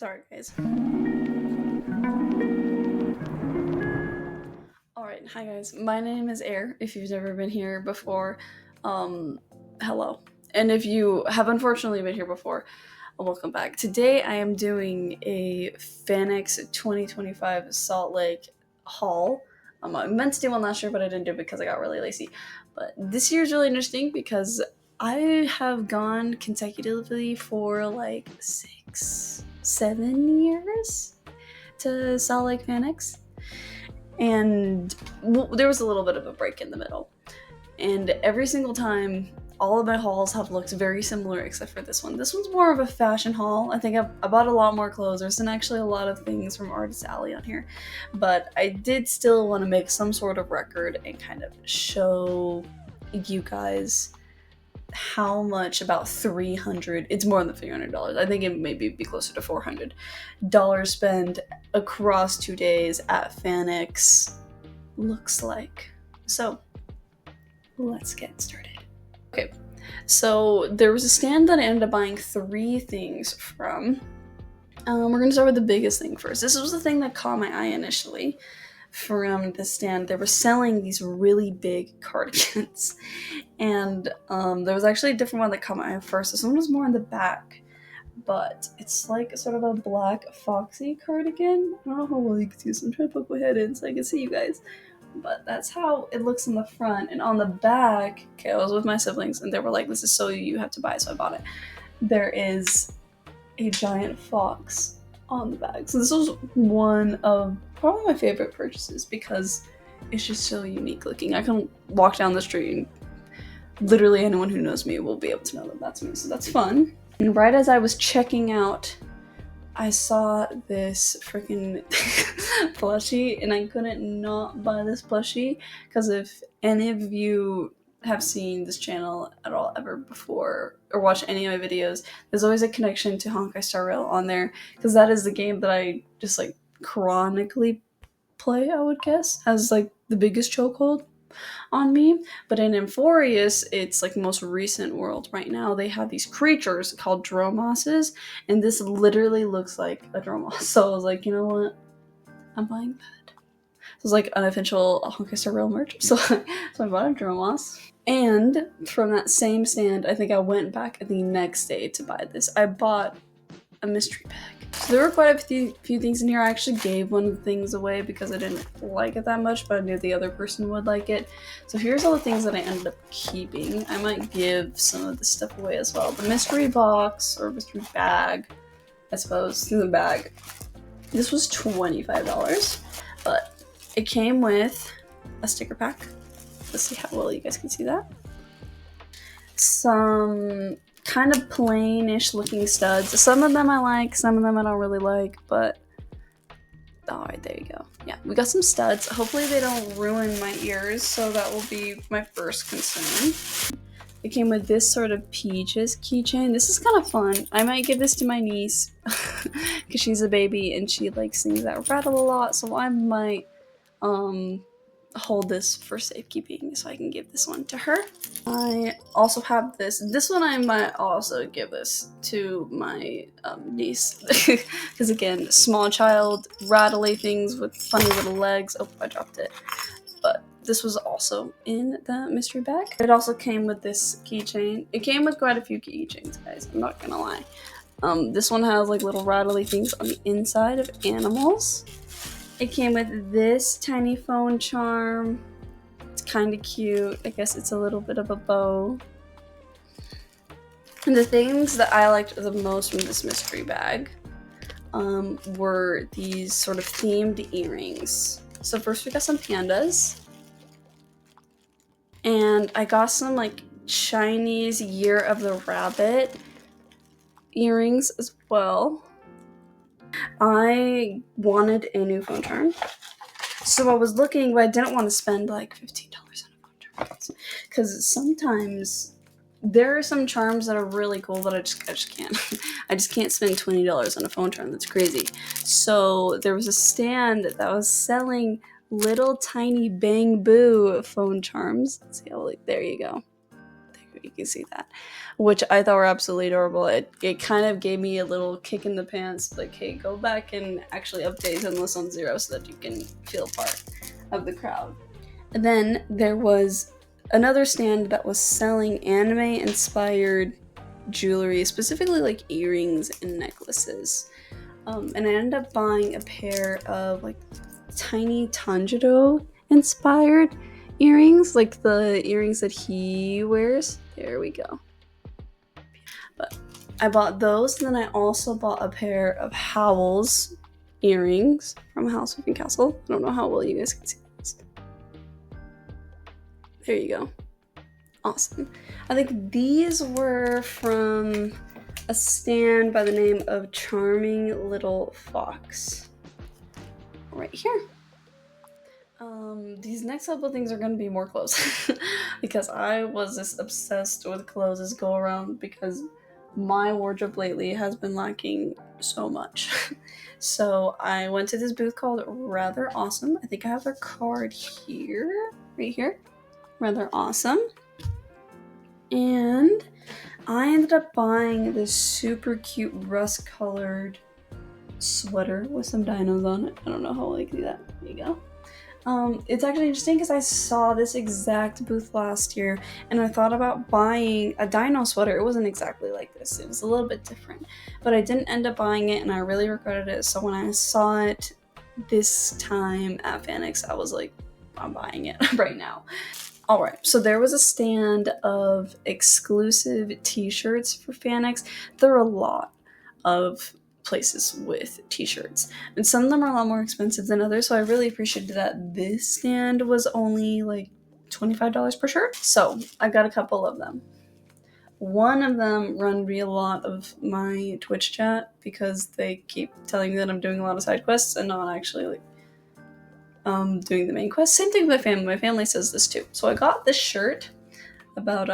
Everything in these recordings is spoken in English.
Sorry, guys. Alright, hi guys. My name is Air, if you've never been here before. Hello. And if you have unfortunately been here before, welcome back. Today I am doing a FanX 2025 Salt Lake haul. I meant to do one last year, but I didn't do it because I got really lazy. But this year is really interesting because I have gone consecutively for like 6-7 years to Salt Lake FanX. And there was a little bit of a break in the middle. And every single time, all of my hauls have looked very similar except for this one. This one's more of a fashion haul. I think I bought a lot more clothes. There's actually a lot of things from Artist Alley on here. But I did still want to make some sort of record and kind of show you guys how much about $300, it's more than $300, I think it may be closer to $400 spent across 2 days at FanX looks like. So let's get started. Okay, so there was a stand that I ended up buying 3 things from. We're gonna start with the biggest thing first. This was the thing that caught my eye initially. From the stand, they were selling these really big cardigans, and there was actually a different one that caught my eye first. This one was more in the back, but it's like sort of a black foxy cardigan. I don't know how well you can see this. I'm trying to poke my head in so I can see you guys, but that's how it looks in the front. And on the back, okay, I was with my siblings and they were like, this is so you have to buy it, so I bought it. There is a giant fox on the bag. So this was one of probably my favorite purchases because it's just so unique looking. I can walk down the street and literally anyone who knows me will be able to know that that's me, so that's fun. And right as I was checking out, I saw this freaking plushie and I couldn't not buy this plushie because if any of you have seen this channel at all ever before or watched any of my videos, there's always a connection to Honkai Star Rail on there because that is the game that I just like chronically play, I would guess, has like the biggest chokehold on me. But in Amphorius, it's like the most recent world right now, they have these creatures called dromosses, and this literally looks like a dromos. So I was like, you know what, I'm buying that. It was like unofficial Honkai Star Rail merch, so I bought a dromos. And from that same stand, I think I went back the next day to buy this. I bought a mystery bag. So there were quite a few things in here. I actually gave one of the things away because I didn't like it that much, but I knew the other person would like it. So here's all the things that I ended up keeping. I might give some of the stuff away as well. The mystery box, or mystery bag, I suppose, in the bag. This was $25, but it came with a sticker pack. Let's see how well you guys can see that. Some kind of plain-ish looking studs. Some of them I like, some of them I don't really like, but alright, there you go. Yeah, we got some studs. Hopefully they don't ruin my ears, so that will be my first concern. It came with this sort of peaches keychain. This is kind of fun. I might give this to my niece because she's a baby and she like sings that rattle a lot, so I might hold this for safekeeping so I can give this one to her. I also have this one I might also give this to my niece because again, small child, rattly things with funny little legs. Oh, I dropped it. But this was also in the mystery bag. It also came with this keychain. It came with quite a few keychains, guys, I'm not gonna lie. This one has like little rattly things on the inside of animals. It came with this tiny phone charm. It's kind of cute. I guess it's a little bit of a bow. And the things that I liked the most from this mystery bag were these sort of themed earrings. So first we got some pandas. And I got some like Chinese Year of the Rabbit earrings as well. I wanted a new phone charm, so I was looking, but I didn't want to spend like $15 on a phone charm because sometimes there are some charms that are really cool that I just can't. I just can't spend $20 on a phone charm. That's crazy. So there was a stand that was selling little tiny Bang Boo phone charms. Let's see how, like, there you go. There, you can see that, which I thought were absolutely adorable. It kind of gave me a little kick in the pants, like, hey, go back and actually update Endless on Zero so that you can feel part of the crowd. And then there was another stand that was selling anime-inspired jewelry, specifically like earrings and necklaces. And I ended up buying a pair of like tiny Tanjiro inspired earrings, like the earrings that he wears. There we go. But I bought those, and then I also bought a pair of Howl's earrings from Howl's Moving Castle. I don't know how well you guys can see this. There you go. Awesome. I think these were from a stand by the name of Charming Little Fox. Right here. These next couple of things are going to be more clothes because I was just obsessed with clothes this go around because my wardrobe lately has been lacking so much. So I went to this booth called Rather Awesome. I think I have their card here, right here. Rather Awesome. And I ended up buying this super cute rust-colored sweater with some dinos on it. I don't know how well you can do that. There you go. It's actually interesting because I saw this exact booth last year and I thought about buying a dino sweater. It wasn't exactly like this. It was a little bit different. But I didn't end up buying it and I really regretted it. So when I saw it this time at FanX, I was like, I'm buying it right now. Alright, so there was a stand of exclusive t-shirts for FanX. There are a lot of places with t-shirts, and some of them are a lot more expensive than others, so I really appreciated that this stand was only like $25 per shirt. So I got a couple of them. One of them run me a lot of my Twitch chat because they keep telling me that I'm doing a lot of side quests and not actually like doing the main quest. Same thing with my family. My family says this too. So I got this shirt about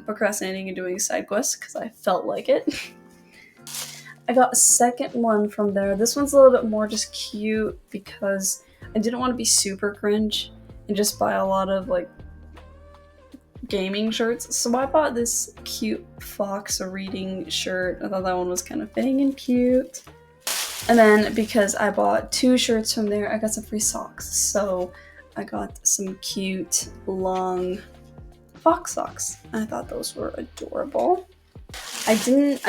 procrastinating and doing side quests because I felt like it. I got a second one from there. This one's a little bit more just cute because I didn't want to be super cringe and just buy a lot of like gaming shirts. So I bought this cute fox reading shirt. I thought that one was kind of fitting and cute. And then because I bought 2 shirts from there, I got some free socks. So I got some cute long fox socks. I thought those were adorable. I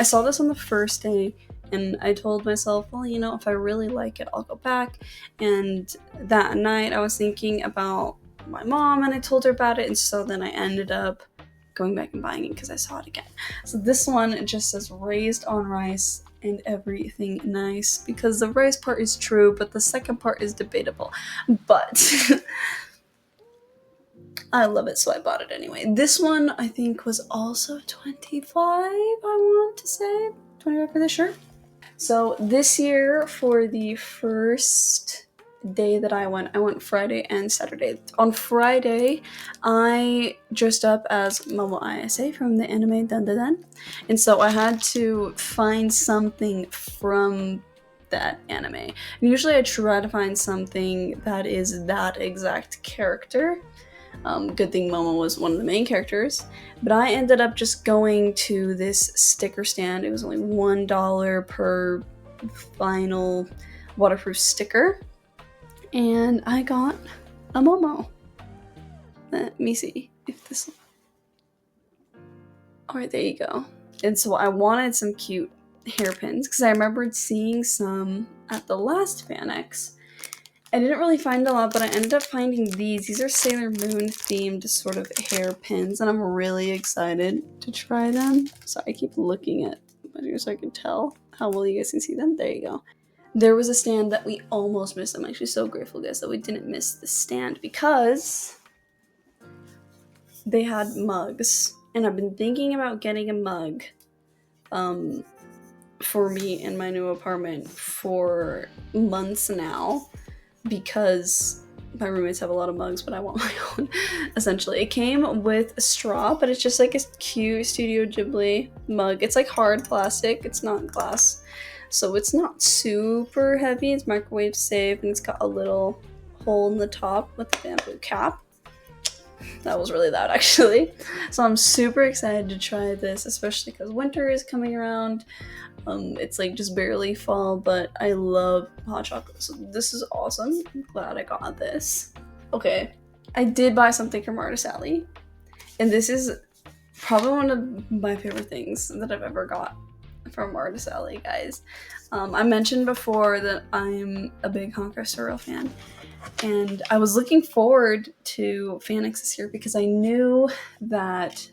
saw this on the first day and I told myself, well, you know, if I really like it, I'll go back. And that night I was thinking about my mom and I told her about it. And so then I ended up going back and buying it because I saw it again. So this one just says raised on rice and everything nice because the rice part is true, but the second part is debatable. But I love it, so I bought it anyway. This one I think was also $25, I want to say. $25 for this shirt. So this year for the first day that I went Friday and Saturday. On Friday, I dressed up as Momo Ayase from the anime Dun Dun Dun. And so I had to find something from that anime. And usually I try to find something that is that exact character. Good thing Momo was one of the main characters. But I ended up just going to this sticker stand. It was only $1 per vinyl waterproof sticker. And I got a Momo. Let me see if this... Alright, there you go. And so I wanted some cute hairpins because I remembered seeing some at the last FanX. I didn't really find a lot, but I ended up finding these. These are Sailor Moon themed sort of hairpins, and I'm really excited to try them. So I keep looking at them so I can tell how well you guys can see them. There you go. There was a stand that we almost missed. I'm actually so grateful, guys, that we didn't miss the stand because they had mugs. And I've been thinking about getting a mug for me in my new apartment for months now because my roommates have a lot of mugs, but I want my own, essentially. It came with a straw, but it's just like a cute Studio Ghibli mug. It's like hard plastic. It's not glass. So it's not super heavy. It's microwave safe, and it's got a little hole in the top with the bamboo cap. That was really loud, actually. So I'm super excited to try this, especially because winter is coming around. It's like just barely fall, but I love hot chocolate, so this is awesome. I'm glad I got this. Okay, I did buy something from Artist Alley, and this is probably one of my favorite things that I've ever got from Artist Alley, guys. I mentioned before that I'm a big Honkai Star Rail fan, and I was looking forward to FanX this year because I knew that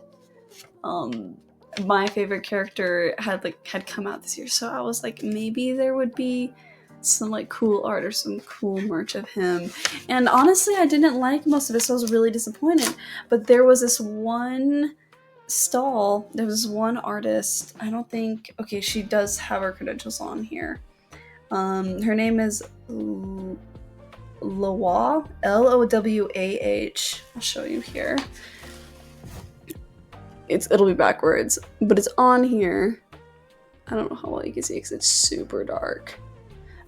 my favorite character had come out this year, so I was like, maybe there would be some like cool art or some cool merch of him. And honestly, I didn't like most of it, so I was really disappointed. But there was this one stall, there was one artist, I don't think, okay, she does have her credentials on here. Her name is Lowah, Lowah. I'll show you here. It'll be backwards, but it's on here. I don't know how well you can see because it's super dark.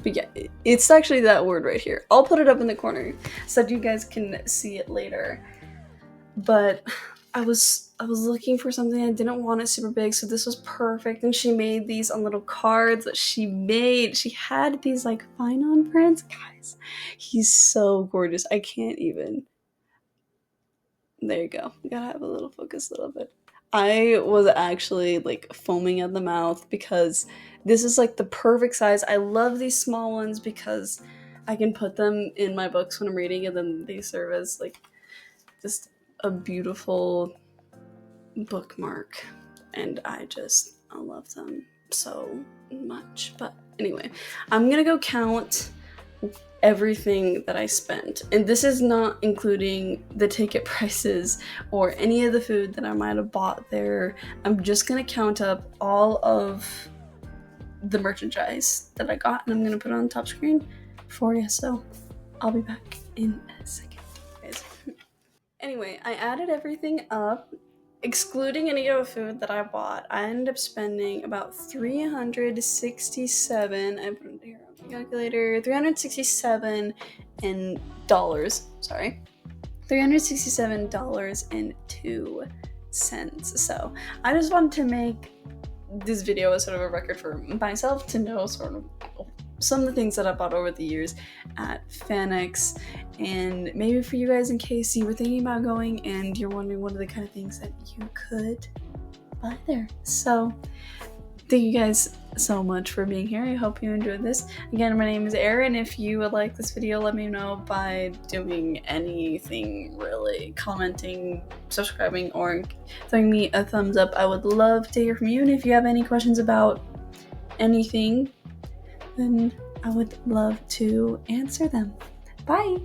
But yeah, it's actually that word right here. I'll put it up in the corner so that you guys can see it later. But I was looking for something. I didn't want it super big, so this was perfect. And she made these on little cards that she made. She had these like fine on prints. Guys, he's so gorgeous. I can't even. There you go. You gotta have a little focus a little bit. I was actually like foaming at the mouth because this is like the perfect size. I love these small ones because I can put them in my books when I'm reading, and then they serve as like just a beautiful bookmark, and I love them so much. But anyway, I'm gonna go count everything that I spent, and this is not including the ticket prices or any of the food that I might have bought there. I'm just gonna count up all of the merchandise that I got, and I'm gonna put it on the top screen for you, so I'll be back in a second, guys. Anyway, I added everything up, excluding any of the food that I bought. I ended up spending about $367. I put it here on the calculator. $367 and dollars. Sorry, $367.02. So I just wanted to make this video as sort of a record for myself to know sort of some of the things that I bought over the years at FanX, and maybe for you guys in case you were thinking about going and you're wondering what are the kind of things that you could buy there. So thank you guys so much for being here. I hope you enjoyed this. Again, my name is Erin. If you would like this video, let me know by doing anything really, commenting, subscribing, or throwing me a thumbs up. I would love to hear from you, and if you have any questions about anything, then I would love to answer them. Bye!